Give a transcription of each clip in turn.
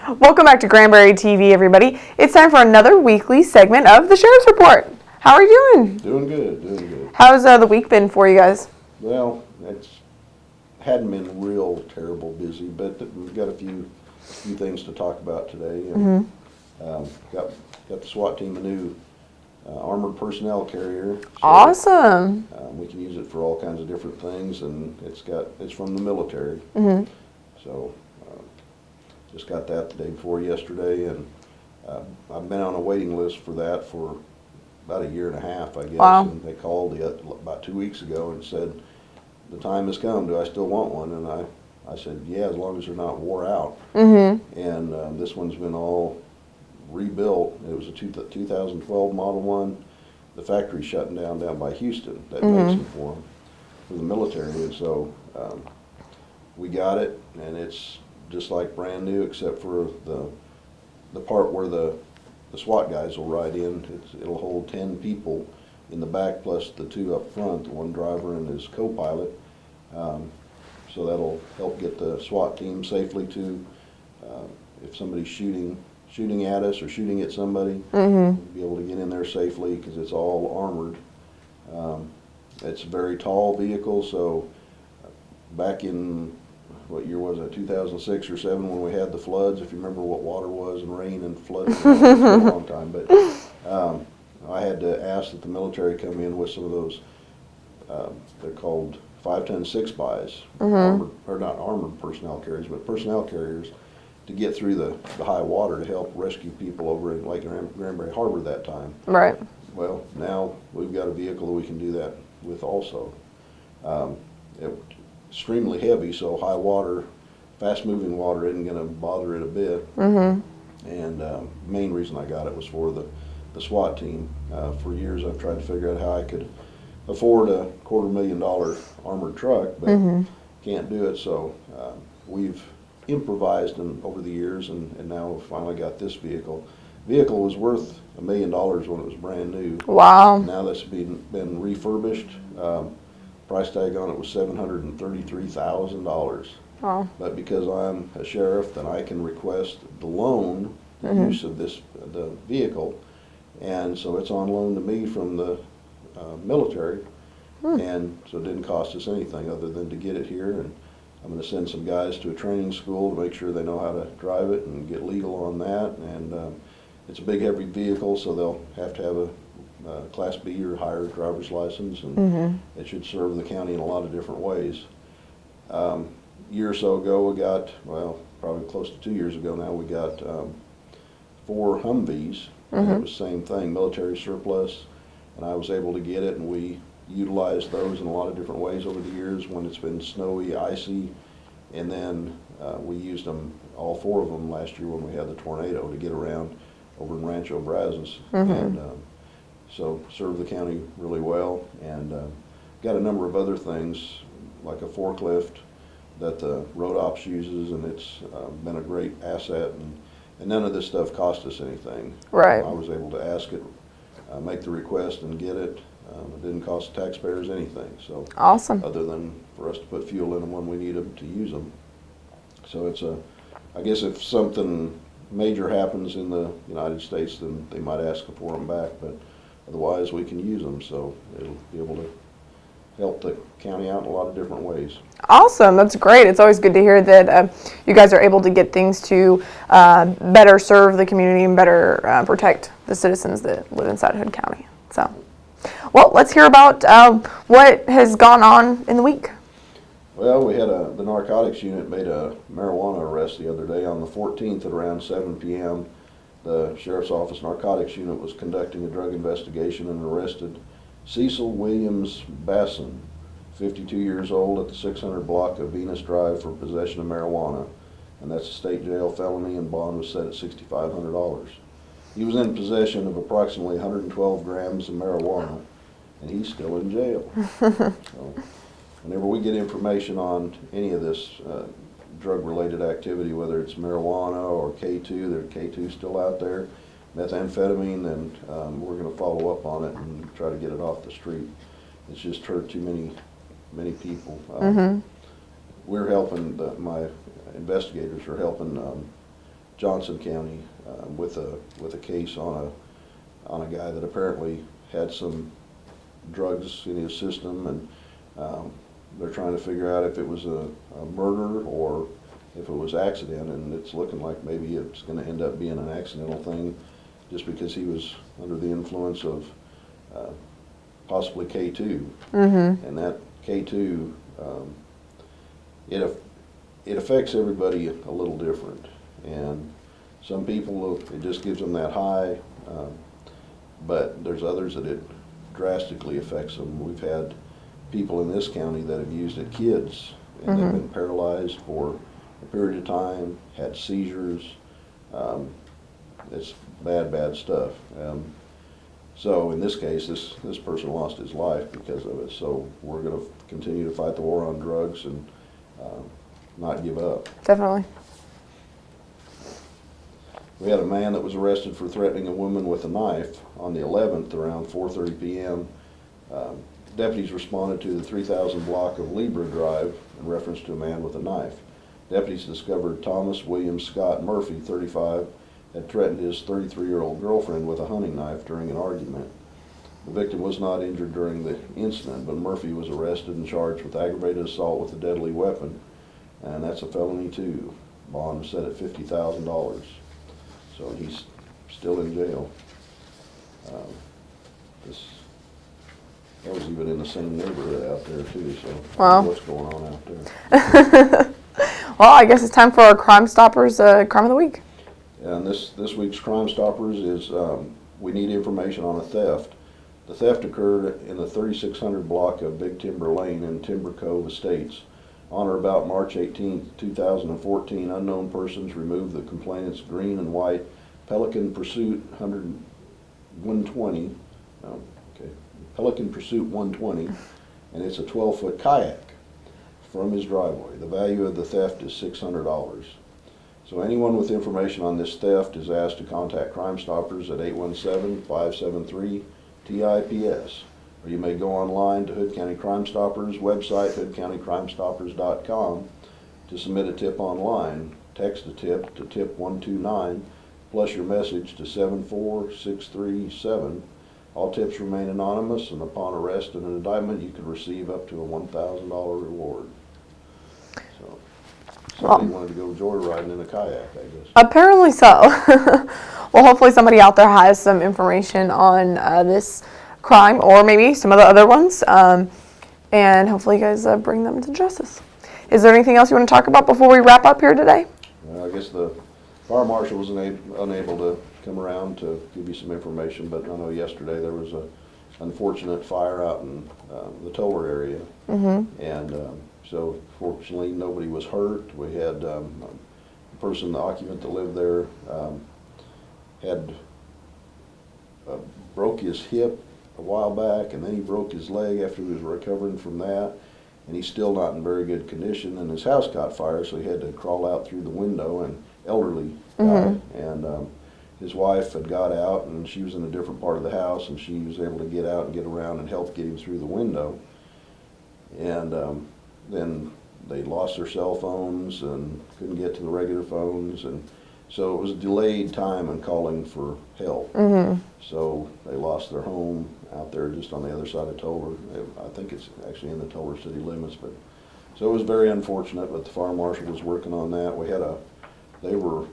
Welcome back to Granbury TV, everybody. It's time for another weekly segment of the Sheriff's Report. How are you doing? Doing good. How's the week been for you guys? Well, it's hadn't been real terrible busy, but we've got a few things to talk about today. And, got the SWAT team a new armored personnel carrier. So, Awesome. we can use it for all kinds of different things, and it's from the military. So just got that the day before yesterday, and I've been on a waiting list for that for about a year and a half, I guess. Wow. And they called about 2 weeks ago and said, the time has come, do I still want one? And I said, yeah, as long as they're not wore out. And this one's been all rebuilt. It was a 2012 Model 1. The factory's shutting down by Houston that makes them for the military. And so we got it, and it's just like brand new, except for the part where the SWAT guys will ride in. It'll hold 10 people in the back plus the 2 up front, the one driver and his co-pilot. So that'll help get the SWAT team safely to, if somebody's shooting at us or shooting at somebody, we'll be able to get in there safely because it's all armored. It's a very tall vehicle, so back in, what year was it, 2006 or 7 when we had the floods, if you remember what water was and rain and flooding, it was a long time, but I had to ask that the military come in with some of those, they're called 5-ton 6-bys, armored, or not armored personnel carriers, but personnel carriers, to get through the high water to help rescue people over in Lake Granbury Harbor that time. Right. Well, now we've got a vehicle that we can do that with also. Extremely heavy, so high water, fast-moving water isn't going to bother it a bit. And main reason I got it was for the SWAT team. For years I've tried to figure out how I could afford a $250,000 armored truck, but can't do it. So we've improvised over the years, and now we've finally got this vehicle. Vehicle was worth $1 million when it was brand new. Wow. Now that's been refurbished. Price tag on it was $733,000. Wow. But because I'm a sheriff, then I can request the loan, the use of the vehicle, and so it's on loan to me from the military, and so it didn't cost us anything other than to get it here. And I'm going to send some guys to a training school to make sure they know how to drive it and get legal on that. And it's a big, heavy vehicle, so they'll have to have a Class B or higher driver's license, and it should serve the county in a lot of different ways. A year or so ago, we got, well, probably close to 2 years ago now, we got 4 Humvees, and it was the same thing, military surplus, and I was able to get it, and we utilized those in a lot of different ways over the years when it's been snowy, icy, and then we used them, all 4 of them last year when we had the tornado to get around over in Rancho Brazos. And so served the county really well, and got a number of other things like a forklift that the road ops uses, and it's been a great asset, and none of this stuff cost us anything. Right. I was able to ask it, make the request and get it. It didn't cost the taxpayers anything, so Awesome. other than for us to put fuel in them when we need them to use them. So it's I guess if something major happens in the United States, then they might ask for them back, but otherwise we can use them, so it'll be able to help the county out in a lot of different ways. Awesome. That's great. It's always good to hear that you guys are able to get things to better serve the community and better protect the citizens that live inside Hood County. So, well, let's hear about what has gone on in the week. Well, we had the narcotics unit made a marijuana arrest the other day on the 14th at around 7 p.m. The Sheriff's Office Narcotics Unit was conducting a drug investigation and arrested Cecil Williams Basson, 52 years old, at the 600 block of Venus Drive for possession of marijuana, and that's a state jail felony, and bond was set at $6,500. He was in possession of approximately 112 grams of marijuana, and he's still in jail. So, whenever we get information on any of this drug-related activity, whether it's marijuana or K2, there's K2 still out there, methamphetamine, then we're going to follow up on it and try to get it off the street. It's just hurt too many people. We're helping, my investigators are helping Johnson County with a case on a guy that apparently had some drugs in his system, and they're trying to figure out if it was a murder or if it was accident, and it's looking like maybe it's going to end up being an accidental thing just because he was under the influence of possibly K2. And that K2, it affects everybody a little different, and some people it just gives them that high, but there's others that it drastically affects them. We've had people in this county that have used it, kids, and they've been paralyzed for a period of time, had seizures. It's bad stuff. So in this case, this person lost his life because of it. So we're going to continue to fight the war on drugs and not give up. Definitely. We had a man that was arrested for threatening a woman with a knife on the 11th around 4:30 p.m. Deputies responded to the 3000 block of Libra Drive in reference to a man with a knife. Deputies discovered Thomas William Scott Murphy, 35, had threatened his 33-year-old girlfriend with a hunting knife during an argument. The victim was not injured during the incident, but Murphy was arrested and charged with aggravated assault with a deadly weapon, and that's a felony too. Bond was set at $50,000. So he's still in jail. That was even in the same neighborhood out there too, so I don't know what's going on out there. Well, I guess it's time for our Crime Stoppers Crime of the Week. And this week's Crime Stoppers is we need information on a theft. The theft occurred in the 3600 block of Big Timber Lane in Timber Cove Estates. On or about March 18, 2014, unknown persons removed the complainant's green and white Pelican Pursuit 120, Pelican Pursuit 120, and it's a 12-foot kayak from his driveway. The value of the theft is $600. So anyone with information on this theft is asked to contact Crime Stoppers at 817-573-TIPS. Or you may go online to Hood County Crime Stoppers website, hoodcountycrimestoppers.com, to submit a tip online. Text a tip to tip 129 plus your message to 74637. All tips remain anonymous, and upon arrest and an indictment, you could receive up to a $1,000 reward. So, somebody wanted to go joyriding in a kayak, I guess. Apparently so. Well, hopefully somebody out there has some information on this crime, or maybe some of the other ones, and hopefully you guys bring them to justice. Is there anything else you want to talk about before we wrap up here today? I guess the fire marshal was unable to come around to give you some information, but I know yesterday there was a unfortunate fire out in the Toller area, and so fortunately nobody was hurt. We had the person, the occupant that lived there, had broke his hip a while back, and then he broke his leg after he was recovering from that, and he's still not in very good condition, and his house caught fire, so he had to crawl out through the window, and elderly guy, and his wife had got out, and she was in a different part of the house, and she was able to get out and get around and help get him through the window, and then they lost their cell phones and couldn't get to the regular phones, and so it was a delayed time in calling for help. So they lost their home out there just on the other side of Toller. I think it's actually in the Toller city limits, but so it was very unfortunate, but the fire marshal was working on that. They were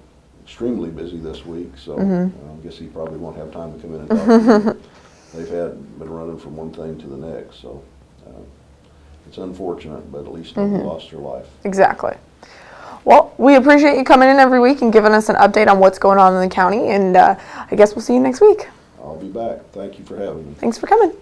extremely busy this week, so I guess he probably won't have time to come in and talk to you. They've been running from one thing to the next, so it's unfortunate, but at least nobody lost their life. Exactly. Well, we appreciate you coming in every week and giving us an update on what's going on in the county, and I guess we'll see you next week. I'll be back. Thank you for having me. Thanks for coming.